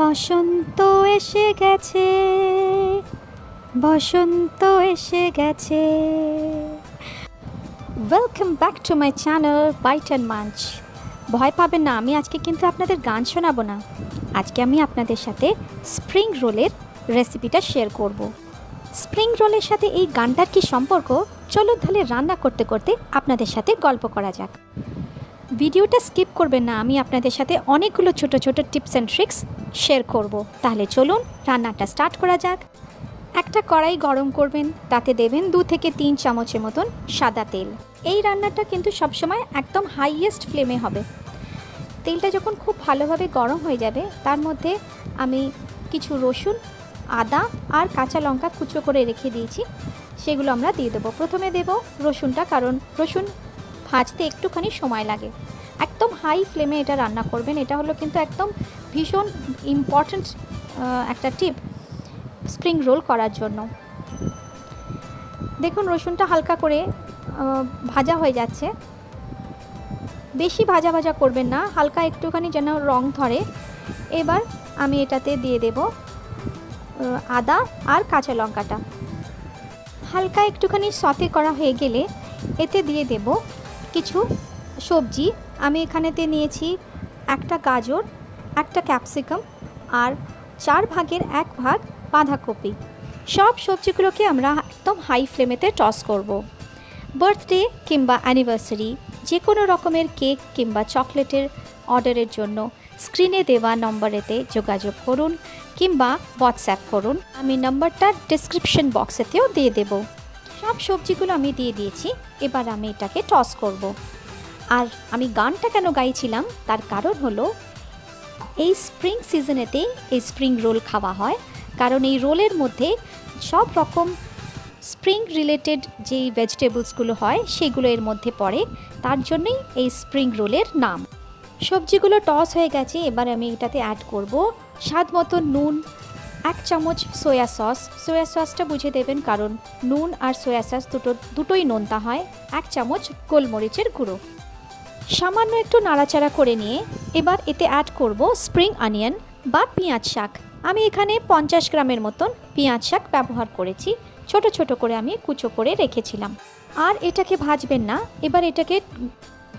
বসন্ত এসে গেছে, বসন্ত এসে গেছে। Welcome back to my channel Bite and Munch. ভয় পাবেন না, আমি আজকে কিন্তু আপনাদের গান শোনাবো না। আজকে আমি আপনাদের সাথে স্প্রিং রোলের রেসিপিটা শেয়ার করব। স্প্রিং রোলের সাথে এই গানটার কি সম্পর্ক, চলো তাহলে রান্না করতে করতে আপনাদের সাথে গল্প করা যাক। ভিডিওটা স্কিপ করবেন না, আমি আপনাদের সাথে অনেকগুলো ছোট ছোট টিপস অ্যান্ড ট্রিক্স শেয়ার করব। তাহলে চলুন রান্নাটা স্টার্ট করা যাক। একটা কড়াই গরম করবেন, তাতে দেবেন 2 থেকে 3 চামচের মতন সাদা তেল। এই রান্নাটা কিন্তু সবসময় একদম হাইয়েস্ট ফ্লেমে হবে। তেলটা যখন খুব ভালোভাবে গরম হয়ে যাবে, তার মধ্যে আমি কিছু রসুন, আদা আর কাঁচা লঙ্কা কুচো করে রেখে দিয়েছি, সেগুলো আমরা দিয়ে দেবো। প্রথমে দেব রসুনটা, কারণ রসুন ভাজতে একটুখানি সময় লাগে। একদম হাই ফ্লেমে এটা রান্না করবেন, এটা হলো কিন্তু একদম ভীষণ ইম্পর্ট্যান্ট একটা টিপ স্প্রিং রোল করার জন্য। দেখুন রসুনটা হালকা করে ভাজা হয়ে যাচ্ছে। বেশি ভাজা ভাজা করবেন না, হালকা একটুখানি যেন রং ধরে। এবার আমি এটাতে দিয়ে দেব আদা আর কাঁচা লঙ্কাটা। হালকা একটুখানি সতে করা হয়ে গেলে এতে দিয়ে দেব কিছু সবজি। আমি এখানেতে নিয়েছি একটা গাজর, একটা ক্যাপসিকাম আর 4 ভাগের 1 ভাগ বাঁধাকপি। সব সবজিগুলোকে আমরা একদম হাই ফ্লেমেতে টস করব। বার্থডে কিংবা অ্যানিভার্সারি, যে কোনো রকমের কেক কিংবা চকলেটের অর্ডারের জন্য স্ক্রিনে দেওয়া নম্বরেতে যোগাযোগ করুন কিংবা হোয়াটসঅ্যাপ করুন। আমি নম্বরটা ডেসক্রিপশন বক্সেতেও দিয়ে দেব। সব সবজিগুলো আমি দিয়ে দিয়েছি, এবার আমি এটাকে টস করব। আর আমি গানটা কেন গাইছিলাম তার কারণ হলো, এই স্প্রিং সিজনেতে এই স্প্রিং রোল খাওয়া হয়, কারণ এই রোলের মধ্যে সব রকম স্প্রিং রিলেটেড যেই ভেজিটেবলসগুলো হয় সেগুলো এর মধ্যে পড়ে, তার জন্যই এই স্প্রিং রোলের নাম। সবজিগুলো টস হয়ে গেছে, এবার আমি এটাতে অ্যাড করব স্বাদ মতো নুন, 1 চামচ সয়া সস। সয়া সসটা বুঝে দেবেন, কারণ নুন আর সয়া সস দুটোই নোনতা হয়। 1 চামচ গোলমরিচের গুঁড়ো। সামান্য একটু নাড়াচাড়া করে নিয়ে এবার এতে অ্যাড করব স্প্রিং অনিয়ন বা পেঁয়াজ শাক। আমি এখানে 50 গ্রামের মতন পেঁয়াজ শাক ব্যবহার করেছি, ছোট ছোট করে আমি কুচো করে রেখেছিলাম। আর এটাকে ভাজবেন না, এবার এটাকে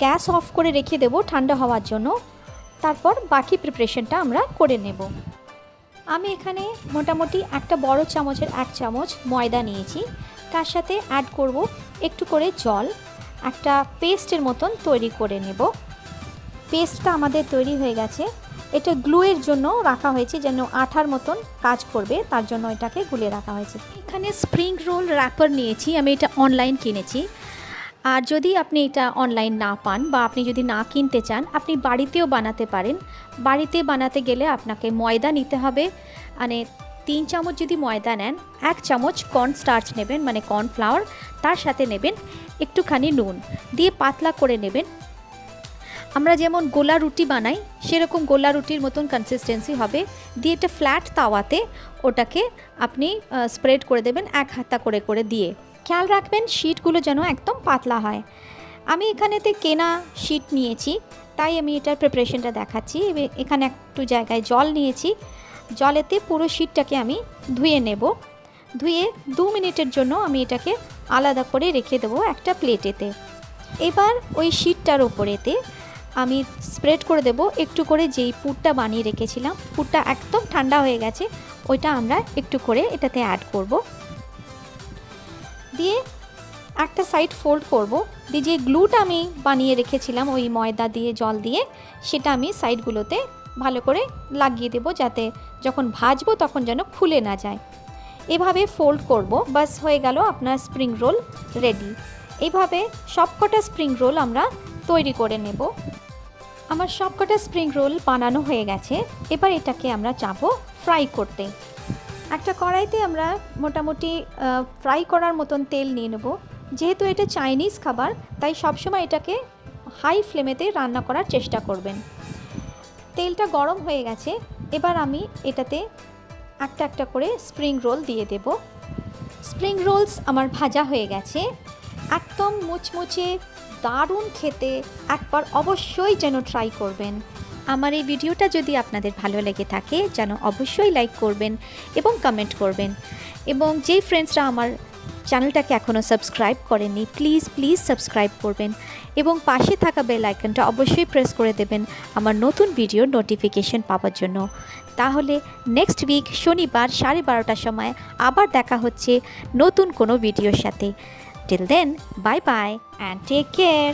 গ্যাস অফ করে রেখে দেব ঠান্ডা হওয়ার জন্য। তারপর বাকি প্রিপারেশনটা আমরা করে নেব। আমি এখানে মোটামুটি একটা বড় চামচের 1 চামচ ময়দা নিয়েছি, তার সাথে অ্যাড করব একটু করে জল। একটা পেস্টের মতন তৈরি করে নেব। পেস্টটা আমাদের তৈরি হয়ে গেছে। এটা গ্লুয়ের জন্য রাখা হয়েছে, যেন আঠার মতন কাজ করবে, তার জন্য এটাকে গুলে রাখা হয়েছে। এখানে স্প্রিং রোল র্যাপার নিয়েছি, আমি এটা অনলাইন কিনেছি। আর যদি আপনি এটা অনলাইন না পান বা আপনি যদি না কিনতে চান, আপনি বাড়িতেও বানাতে পারেন। বাড়িতে বানাতে গেলে আপনাকে ময়দা নিতে হবে, মানে 3 চামচ যদি ময়দা নেন, 1 চামচ কর্নস্টার্চ নেবেন, মানে কর্নফ্লাওয়ার, তার সাথে নেবেন একটুখানি নুন দিয়ে পাতলা করে নেবেন। আমরা যেমন গোলা রুটি বানাই সেরকম গোলা রুটির মতন কনসিস্টেন্সি হবে। দিয়ে একটা ফ্ল্যাট তাওয়াতে ওটাকে আপনি স্প্রেড করে দেবেন 1 হাতা করে করে দিয়ে। খেয়াল রাখবেন শিটগুলো যেন একদম পাতলা হয়। আমি এখানেতে কেনা শিট নিয়েছি, তাই আমি এটার প্রিপারেশনটা দেখাচ্ছি। এখানে একটু জায়গায় জল নিয়েছি, জলেতে পুরো শিটটাকে আমি ধুয়ে নেব। ধুয়ে 2 মিনিটের জন্য আমি এটাকে আলাদা করে রেখে দেবো একটা প্লেটেতে। এবার ওই শিটটার ওপরেতে আমি স্প্রেড করে দেব একটু করে যেই পুরটা বানিয়ে রেখেছিলাম। পুরটা একদম ঠান্ডা হয়ে গেছে, ওইটা আমরা একটু করে এটাতে অ্যাড করব। দিয়ে একটা সাইড ফোল্ড করব, দিয়ে যে গ্লুটা আমি বানিয়ে রেখেছিলাম ওই ময়দা দিয়ে জল দিয়ে, সেটা আমি সাইডগুলোতে ভালো করে লাগিয়ে দেব, যাতে যখন ভাজবো তখন যেন খুলে না যায়। এভাবে ফোল্ড করব, বাস হয়ে গেল আপনার স্প্রিং রোল রেডি। এইভাবে সবকটা স্প্রিং রোল আমরা তৈরি করে নেব। আমার সবকটা স্প্রিং রোল বানানো হয়ে গেছে, এবার এটাকে আমরা যাবো ফ্রাই করতে। একটা কড়াইতে আমরা মোটামুটি ফ্রাই করার মতন তেল নিয়ে নেব। যেহেতু এটা চাইনিজ খাবার, তাই সবসময় এটাকে হাই ফ্লেমেতে রান্না করার চেষ্টা করবেন। তেলটা গরম হয়ে গেছে, এবার আমি এটাতে একটা একটা করে স্প্রিং রোল দিয়ে দেব। স্প্রিং রোলস আমার ভাজা হয়ে গেছে, একদম মুচমুচে, দারুণ খেতে। একবার অবশ্যই যেন ট্রাই করবেন। আমার এই ভিডিওটা যদি আপনাদের ভালো লেগে থাকে যেন অবশ্যই লাইক করবেন এবং কমেন্ট করবেন, এবং যেই ফ্রেন্ডসরা আমার চ্যানেলটাকে এখনও সাবস্ক্রাইব করেননি প্লিজ সাবস্ক্রাইব করবেন এবং পাশে থাকা বেল আইকনটা অবশ্যই প্রেস করে দেবেন আমার নতুন ভিডিওর নোটিফিকেশন পাওয়ার জন্য। তাহলে নেক্সট উইক শনিবার 12:30টার সময় আবার দেখা হচ্ছে নতুন কোনো ভিডিওর সাথে। Till then bye bye and take care.